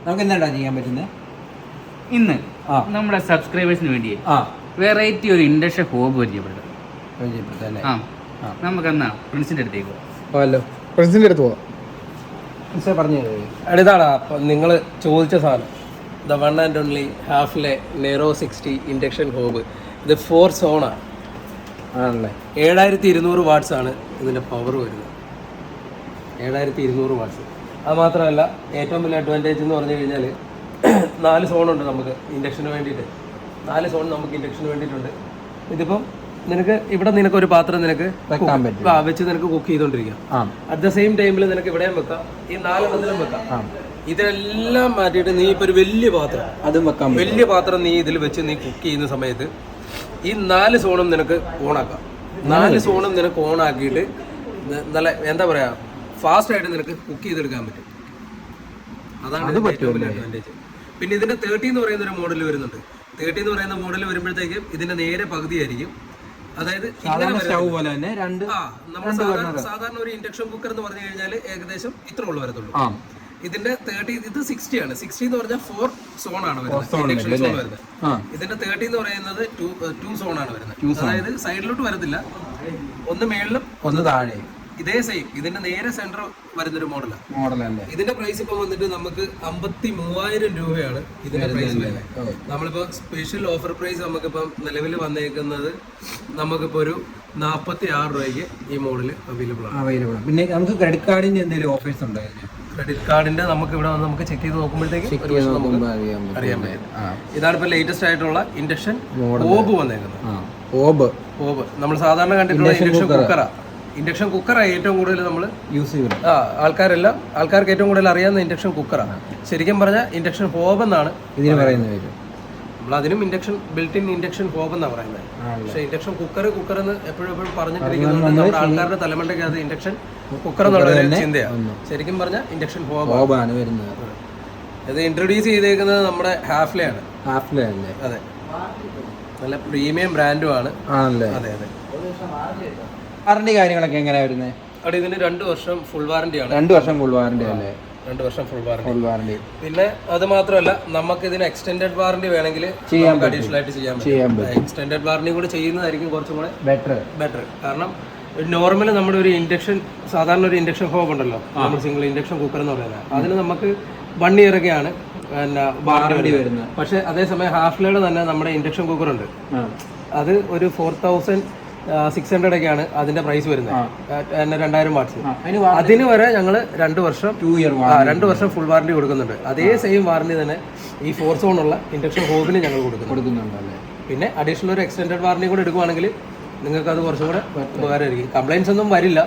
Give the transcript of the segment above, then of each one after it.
നമുക്ക് എന്താ ചെയ്യാൻ പറ്റുന്നത്? ഇന്ന് നമ്മുടെ സബ്സ്ക്രൈബേഴ്സിന് വേണ്ടി വെറൈറ്റി ഒരു ഇൻഡക്ഷൻ ഹോബ് പരിചയപ്പെടുത്താം അല്ലേ? നമുക്ക് എന്നാ പ്രിൻസിന്റെ അടുത്തേക്ക് പോവാല്ലോ. പ്രിൻസിന്റെ അടുത്ത് പോവാം. പറഞ്ഞു ഇതാണ് അപ്പം നിങ്ങൾ ചോദിച്ച സാധനം, the one and only Hafele Nero 60 induction hob. ഇത് 4 സോണാണ് ആണല്ലേ. 7200 വാട്ട്സ് ആണ് ഇതിൻ്റെ പവർ വരുന്നത്. 7200 വാട്ട്സ്. അത് മാത്രമല്ല ഏറ്റവും വലിയ അഡ്വാൻറ്റേജ് എന്ന് പറഞ്ഞു കഴിഞ്ഞാൽ 4 സോണുണ്ട് നമുക്ക് ഇൻഡക്ഷന് വേണ്ടിയിട്ട്. 4 സോൺ നമുക്ക് ഇൻഡക്ഷന് വേണ്ടിയിട്ടുണ്ട്. ഇതിപ്പം നിനക്ക് ഒരു പാത്രം നിനക്ക് വെച്ച് നിനക്ക് കുക്ക് ചെയ്തോണ്ടിരിക്കാം. അറ്റ് ദ സെയിം ടൈമിൽ നിനക്ക് ഇവിടെയും വെക്കാം, ഈ 4 എണ്ണത്തിലും വെക്കാം. ഇതെല്ലാം മാറ്റിയിട്ട് നീ ഇപ്പൊ ഒരു വലിയ പാത്രം, അതും വെക്കാം. വലിയ പാത്രം നീ ഇതിൽ വെച്ച് നീ കുക്ക് ചെയ്യുന്ന സമയത്ത് ഈ 4 സോണും നിനക്ക് ഓണാക്കാം. 4 സോണും നിനക്ക് ഓണാക്കിയിട്ട് നല്ല എന്താ പറയാ ഫാസ്റ്റ് ആയിട്ട് നിനക്ക് കുക്ക് ചെയ്തെടുക്കാൻ പറ്റും. അതാണ് ഏറ്റവും വലിയ അഡ്വാൻറ്റേജ്. പിന്നെ ഇതിന്റെ 30 എന്ന് പറയുന്ന ഒരു മോഡൽ വരുന്നുണ്ട്. 30 എന്ന് പറയുന്ന മോഡൽ വരുമ്പോഴത്തേക്കും ഇതിന്റെ നേരെ പകുതിയായിരിക്കും. അതായത് സാധാരണ ഒരു ഇൻഡക്ഷൻ കുക്കർ എന്ന് പറഞ്ഞു കഴിഞ്ഞാൽ ഏകദേശം ഇത്ര ഉള്ളു വരത്തുള്ളൂ. ഇതിന്റെ 30 ഇത് 60 ആണ്. 60 എന്ന് പറഞ്ഞാൽ 4 സോൺ ആണ് വരുന്നത്, ഇൻഡക്ഷൻ സോൺ വരുന്നത്. ഇതിന്റെ 30 എന്ന് പറയുന്നത് 2 സോൺ ആണ് വരുന്നത്. അതായത് സൈഡിലോട്ട് വരത്തില്ല, ഒന്ന് മേളിലും ഒന്ന് താഴെ. ഇതേ സെയിം ഇതിന്റെ നേരെ സെന്റർ വരുന്നൊരു മോഡലാണ്. ഇതിന്റെ പ്രൈസ് ഇപ്പൊ വന്നിട്ട് നമുക്ക് 53,000 രൂപയാണ് ഇതിന്റെ പ്രൈസ് വരുന്നത്. നമ്മളിപ്പോ സ്പെഷ്യൽ ഓഫർ പ്രൈസ് നമുക്കിപ്പം നിലവിൽ വന്നേക്കുന്നത് നമുക്കിപ്പോ ഒരു 46 രൂപയ്ക്ക് ഈ മോഡൽ അവൈലബിൾ ആണ്. പിന്നെ നമുക്ക് ക്രെഡിറ്റ് കാർഡിന്റെ എന്തെങ്കിലും ഓഫേഴ്സ് ഉണ്ടോ? ക്രെഡിറ്റ് കാർഡിന്റെ നമുക്ക് ഇവിടെ വന്ന് നമുക്ക് ചെക്ക് ചെയ്ത് നോക്കുമ്പോഴത്തേക്ക് അറിയാൻ പറ്റും. ഇതാണ് ഇപ്പൊ ലേറ്റസ്റ്റ് ആയിട്ടുള്ള ഇൻഡക്ഷൻ ഹോബ് വന്നേക്കുന്നത്. ഹോബ് നമ്മൾ സാധാരണ കണ്ടിട്ടുള്ള ഇൻഡക്ഷൻ കുക്കറാ. ഇൻഡക്ഷൻ കുക്കറാണ് ഏറ്റവും കൂടുതൽ നമ്മൾ യൂസ് ചെയ്യുന്നത്. ആൾക്കാർക്ക് ഏറ്റവും കൂടുതൽ അറിയാവുന്ന ഇൻഡക്ഷൻ കുക്കറാണ്. ശരിക്കും പറഞ്ഞാൽ ഇൻഡക്ഷൻ ഹോബ് എന്നാണ് ഇതിന് പറയുന്നത്. നമ്മൾ അതിനും induction built in induction hob എന്നാണ് പറയുന്നത്. പക്ഷേ ഇൻഡക്ഷൻ കുക്കർ എന്ന് എപ്പോഴും പറഞ്ഞിട്ടിരിക്കുന്നത് നമ്മുടെ ആൾക്കാരുടെ തലമുണ്ടയ്ക്ക് അത് ഇൻഡക്ഷൻ കുക്കർ എന്നുള്ള ചിന്തയാണ്. ശരിക്കും പറഞ്ഞാൽ ഇൻഡക്ഷൻ ഹോബാണ് വരുന്നത്. ഇത് ഇൻട്രൊഡ്യൂസ് ചെയ്തേക്കുന്നത് നമ്മുടെ ഹാഫ്ലെ ആണ്. അതെ, നല്ല പ്രീമിയം ബ്രാൻഡും ആണ്. അതെ. വാറണ്ടി കാര്യങ്ങളൊക്കെ എങ്ങനെയാ വരുന്നത്? അവിടെ ഇതിന് 2 വർഷം ഫുൾ വാറണ്ടി ആണ്. 2 വർഷം ഫുൾ വാറണ്ടി അല്ലേ? 2 വർഷം ഫുൾ വാറണ്ടി. പിന്നെ അത് മാത്രമല്ല നമുക്ക് ഇതിന് എക്സ്റ്റൻഡഡ് വാറണ്ടി വേണമെങ്കിൽ അഡീഷണൽ ആയിട്ട് ചെയ്യാൻ പറ്റും. എക്സ്റ്റൻഡഡ് വാറണ്ടി കൂടെ ചെയ്യുന്നതായിരിക്കും കുറച്ചും കൂടെ ബെറ്റർ. കാരണം നോർമലി നമ്മുടെ ഒരു ഇൻഡക്ഷൻ സാധാരണ ഒരു ഇൻഡക്ഷൻ ഹോബ് ഉണ്ടല്ലോ, നമ്മൾ സിംഗിൾ ഇൻഡക്ഷൻ കുക്കർ എന്ന് പറയുന്നത്, അതിന് നമുക്ക് 1 ഇയർ ഒക്കെയാണ് വാറണ്ടി വരുന്നത്. പക്ഷെ അതേസമയം ഹാഫ്ലയുടെ തന്നെ നമ്മുടെ ഇൻഡക്ഷൻ കുക്കർ ഉണ്ട്, അത് ഒരു 4,600 ഒക്കെയാണ് അതിന്റെ പ്രൈസ് വരുന്നത്. 2000 വാട്ട്സ്. അതിന് വരെ ഞങ്ങൾ 2 വർഷം ഫുൾ വാറണ്ടി കൊടുക്കുന്നുണ്ട്. അതേ സെയിം വാറണ്ടി തന്നെ ഈ 4 സോണുള്ള ഇൻഡക്ഷൻ ഹോബിന് ഞങ്ങൾ കൊടുക്കുന്നുണ്ട്. പിന്നെ അഡീഷണൽ ഒരു എക്സ്റ്റൻഡഡ് വാറണ്ടി കൂടെ എടുക്കുവാണെങ്കിൽ നിങ്ങൾക്ക് അത് കുറച്ചും കൂടെ ഉപകാരമായിരിക്കും. കംപ്ലൈൻസ് ഒന്നും വരില്ല.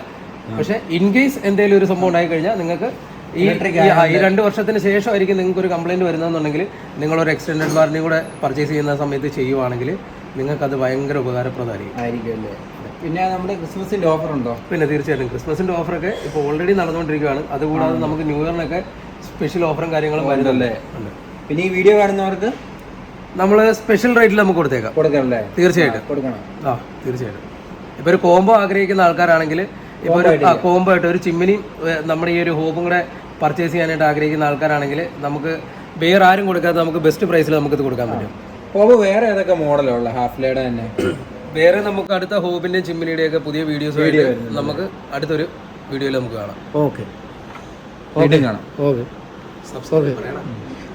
പക്ഷെ ഇൻ കേസ് എന്തെങ്കിലും ഒരു സംഭവം ഉണ്ടായി കഴിഞ്ഞാൽ നിങ്ങൾക്ക് ഈ 2 വർഷത്തിന് ശേഷമായിരിക്കും നിങ്ങൾക്ക് ഒരു കംപ്ലൈന്റ് വരുന്നതെന്നുണ്ടെങ്കിൽ നിങ്ങളൊരു എക്സ്റ്റൻഡഡ് വാറണ്ടി കൂടെ പർച്ചേസ് ചെയ്യുന്ന സമയത്ത് ചെയ്യുവാണെങ്കിൽ നിങ്ങൾക്കത് ഭയങ്കര ഉപകാരപ്രദമായിരിക്കും. പിന്നെ നമ്മുടെ ക്രിസ്മസിന്റെ ഓഫർ ഉണ്ടോ? പിന്നെ തീർച്ചയായിട്ടും ക്രിസ്മസിന്റെ ഓഫറൊക്കെ ഇപ്പോൾ ഓൾറെഡി നടന്നുകൊണ്ടിരിക്കുകയാണ്. അതുകൂടാതെ നമുക്ക് ന്യൂ ഇയറിനൊക്കെ സ്പെഷ്യൽ ഓഫറും കാര്യങ്ങളും വരുന്നല്ലേ. പിന്നെ ഈ വീഡിയോ കാണുന്നവർക്ക് നമ്മൾ സ്പെഷ്യൽ റേറ്റിൽ നമുക്ക് കൊടുത്തേക്കാം. തീർച്ചയായിട്ടും. തീർച്ചയായിട്ടും. ഇപ്പോൾ ഒരു കോംബോ ആഗ്രഹിക്കുന്ന ആൾക്കാരാണെങ്കിൽ ഇപ്പോൾ ഒരു കോംബോ ആയിട്ട് ഒരു ചിമ്മിനിയും നമ്മുടെ ഈ ഒരു ഹോബും കൂടെ പർച്ചേസ് ചെയ്യാനായിട്ട് ആഗ്രഹിക്കുന്ന ആൾക്കാരാണെങ്കിൽ നമുക്ക് വേറെ ആരും കൊടുക്കാതെ നമുക്ക് ബെസ്റ്റ് പ്രൈസിൽ നമുക്കിത് കൊടുക്കാൻ പറ്റും. ഹോബ് വേറെ ഏതൊക്കെ മോഡലുള്ള ഹാഫ്ലയുടെ തന്നെ? വേറെ നമുക്ക് അടുത്ത ഹോബിന്റെയും ചിമ്മിനിയുടെയും ഒക്കെ പുതിയ വീഡിയോസ് നമുക്ക് അടുത്തൊരു വീഡിയോയിൽ നമുക്ക് കാണാം. കാണാം.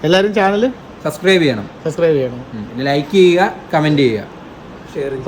എല്ലാവരും ചാനൽ സബ്സ്ക്രൈബ് ചെയ്യണം, ലൈക്ക് ചെയ്യുക, കമന്റ് ചെയ്യുക, ഷെയർ ചെയ്യുക.